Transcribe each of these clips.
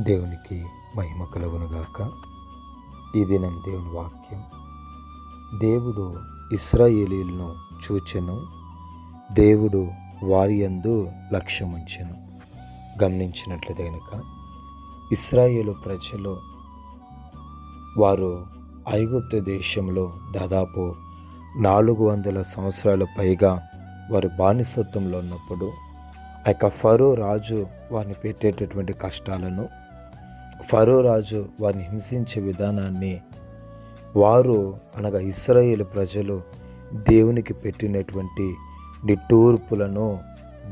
దేవునికి మహిమ కలుగునుగాక. ఈ దినం దేవుని వాక్యం. దేవుడు ఇశ్రాయేలీయులను చూచెను, దేవుడు వారి యందు లక్ష్యముంచెను. గమనించినట్లయితే గనుక ఇశ్రాయేలు ప్రజలు వారు ఐగుప్తు దేశంలో దాదాపు 400 సంవత్సరాల పైగా వారు బానిసత్వంలో ఉన్నప్పుడు ఆ యొక్క ఫరో రాజు వారిని పెట్టేటటువంటి కష్టాలను, ఫరో రాజు వారిని హింసించే విధానాన్ని వారు అనగా ఇశ్రాయేలు ప్రజలు దేవునికి పెట్టినటువంటి నిట్టూర్పులను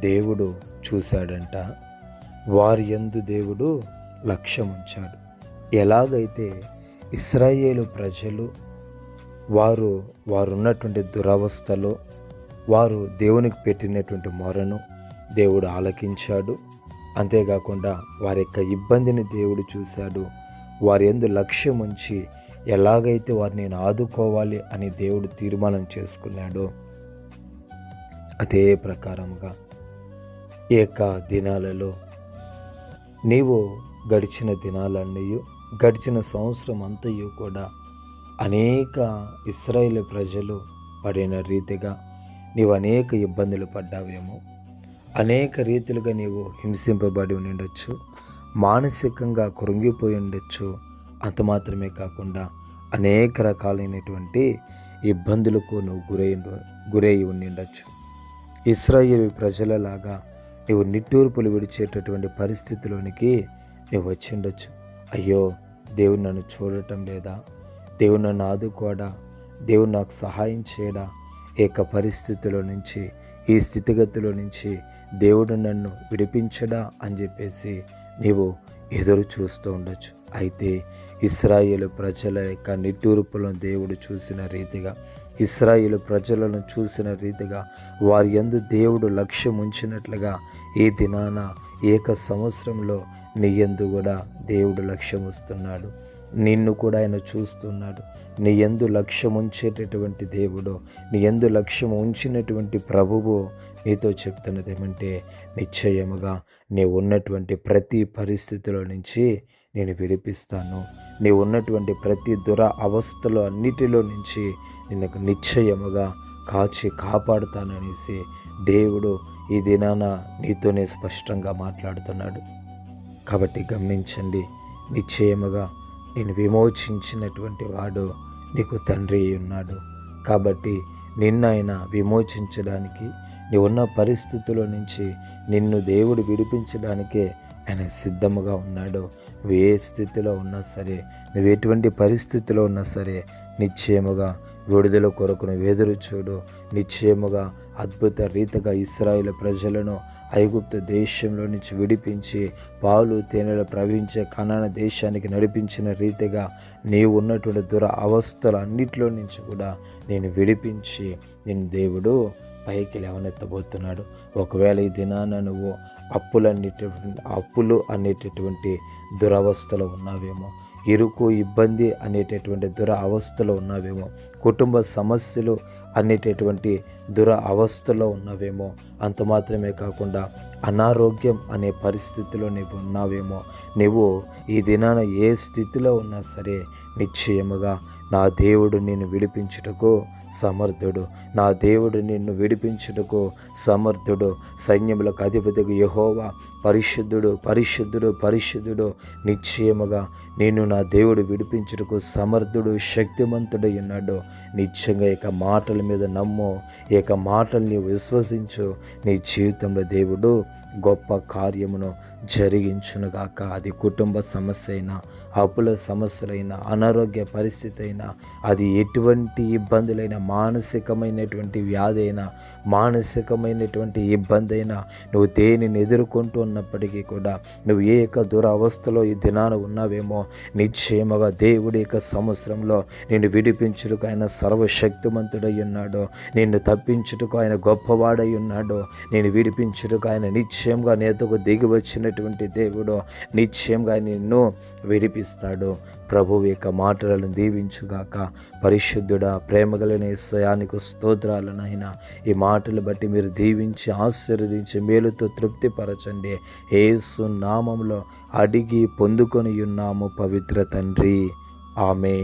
దేవుడు చూశాడంట. వారి యందు దేవుడు లక్ష్యముంచాడు. ఎలాగైతే ఇశ్రాయేలు ప్రజలు వారున్నటువంటి దురవస్థలో వారు దేవునికి పెట్టినటువంటి మొరను దేవుడు ఆలకించాడు. అంతేకాకుండా వారి యొక్క ఇబ్బందిని దేవుడు చూశాడు. వారి యందు లక్ష్యం ఉంచి ఎలాగైతే వారిని నేను ఆదుకోవాలి అని దేవుడు తీర్మానం చేసుకున్నాడో అదే ప్రకారముగా ఈ యొక్క దినాలలో నీవు గడిచిన దినాలన్నీ, గడిచిన సంవత్సరం అంతయు కూడా అనేక ఇశ్రాయేలు ప్రజలు పడిన రీతిగా నీవు అనేక ఇబ్బందులు పడ్డావేమో, అనేక రీతిలుగా నీవు హింసింపబడి ఉండొచ్చు, మానసికంగా కృంగిపోయి ఉండొచ్చు. అంత మాత్రమే కాకుండా అనేక రకాలైనటువంటి ఇబ్బందులకు నువ్వు గురై ఉండొచ్చు. ఇశ్రాయేలు ప్రజలలాగా నీవు నిట్టూర్పులు విడిచేటటువంటి పరిస్థితిలోనికి నువ్వు వచ్చి ఉండొచ్చు. అయ్యో, దేవుడు నన్ను చూడటం లేదా, దేవుడు నన్ను ఆదుకోడా, దేవుడు నాకు సహాయం చేయడా, ఏక పరిస్థితిలో నుంచి, ఈ స్థితిగతిలో నుంచి దేవుడు నన్ను విడిపించడా అని చెప్పేసి నీవు ఎదురు చూస్తూ ఉండొచ్చు. అయితే ఇశ్రాయేలు ప్రజల యొక్క నిట్టూర్పులను దేవుడు చూసిన రీతిగా, ఇశ్రాయేలు ప్రజలను చూసిన రీతిగా వారి యందు దేవుడు లక్ష్యం ఉంచినట్లుగా ఈ దినాన ఏక సంవత్సరంలో నీ యందు కూడా దేవుడు లక్ష్యం వస్తున్నాడు. నిన్ను కూడా ఆయన చూస్తున్నాడు. నీ యందు లక్ష్యం ఉంచేటటువంటి దేవుడు, నీ యందు లక్ష్యం ఉంచినటువంటి ప్రభువు నీతో చెప్తున్నది ఏమంటే, నిశ్చయముగా నీవు ఉన్నటువంటి ప్రతి పరిస్థితిలో నుంచి నేను విడిపిస్తాను. నీవు ఉన్నటువంటి ప్రతి అవస్థలో అన్నిటిలో నుంచి నిన్ను నిశ్చయముగా కాపాడుతాననేసి దేవుడు ఈ దినాన నీతోనే స్పష్టంగా మాట్లాడుతున్నాడు. కాబట్టి గమనించండి, నిశ్చయముగా నేను విమోచించినటువంటి వాడు నీకు తండ్రి ఉన్నాడు. కాబట్టి నిన్ను ఆయన విమోచించడానికి, నీవున్న పరిస్థితుల నుంచి నిన్ను దేవుడు విడిపించడానికే ఆయన సిద్ధముగా ఉన్నాడు. నువ్వు ఏ స్థితిలో ఉన్నా సరే, నువ్వు ఎటువంటి పరిస్థితిలో ఉన్నా సరే, నిశ్చయముగా విడుదల కొరకు నువ్వు ఎదురు చూడు. నిశ్చయముగా అద్భుత రీతిగా ఇశ్రాయేలు ప్రజలను ఐగుప్తు దేశంలో నుంచి విడిపించి పాలు తేనెలు ప్రవహించే కనాను దేశానికి నడిపించిన రీతిగా నీవు ఉన్నటువంటి అవస్థలు అన్నిటిలో నుంచి కూడా నేను విడిపించి నేను దేవుడు పైకి లేవనెత్తబోతున్నాడు. ఒకవేళ ఈ దినాన నువ్వు అప్పులు అనేటటువంటి దురవస్థలో ఉన్నావేమో, ఇరుకు ఇబ్బంది అనేటటువంటి అవస్థలో ఉన్నావేమో, కుటుంబ సమస్యలు అనేటటువంటి అవస్థలో ఉన్నావేమో, అంత మాత్రమే కాకుండా అనారోగ్యం అనే పరిస్థితిలో నీవు ఉన్నావేమో, నువ్వు ఈ దినాన ఏ స్థితిలో ఉన్నా సరే నిశ్చయముగా నా దేవుడు నిన్ను విడిపించుటకు సమర్థుడు, నా దేవుడు నిన్ను విడిపించుటకు సమర్థుడు. సైన్యములకు అధిపతికి యెహోవా పరిశుద్ధుడు, పరిశుద్ధుడు, పరిశుద్ధుడు. నిశ్చయముగా నేను నా దేవుడు విడిపించుటకు సమర్థుడు, శక్తిమంతుడై ఉన్నాడు. నిశ్చయంగా ఇక మాటల మీద నమ్ము, ఇక మాటల్ని విశ్వసించు. నీ జీవితంలో దేవుడు గొప్ప కార్యమును జరిగించునుగాక. అది కుటుంబ సమస్య అయినా, అప్పుల సమస్యలైనా, అనారోగ్య పరిస్థితి అయినా, అది ఎటువంటి ఇబ్బందులైనా, మానసికమైనటువంటి వ్యాధి అయినా, మానసికమైనటువంటి ఇబ్బంది అయినా, నువ్వు దేనిని ఎదుర్కొంటూ ఉన్నప్పటికీ కూడా, నువ్వు ఏ యొక్క దురవస్థలో ఈ దినాన ఉన్నావేమో, నిశ్చయముగా దేవుడి యొక్క సంవత్సరంలో నిన్ను విడిపించుటకు ఆయన సర్వశక్తిమంతుడై ఉన్నాడు. నిన్ను తప్పించుటకు ఆయన గొప్పవాడై ఉన్నాడు. నేను విడిపించుటకు ఆయన నిశ్చయం నిశ్చయంగా నేతకు దిగి వచ్చినటువంటి దేవుడు నిశ్చయంగా నిన్ను విడిపిస్తాడు. ప్రభువు యొక్క మాటలను దీవించుగాక. పరిశుద్ధుడా, ప్రేమగలిగిన యేసయ్యానికి స్తోత్రాలు నాయనా. ఈ మాటలు బట్టి మీరు దీవించి ఆశీర్వదించి మేలుతో తృప్తిపరచండి. యేసు నామములో అడిగి పొందుకొని ఉన్నాము పవిత్ర తండ్రి. ఆమేన్.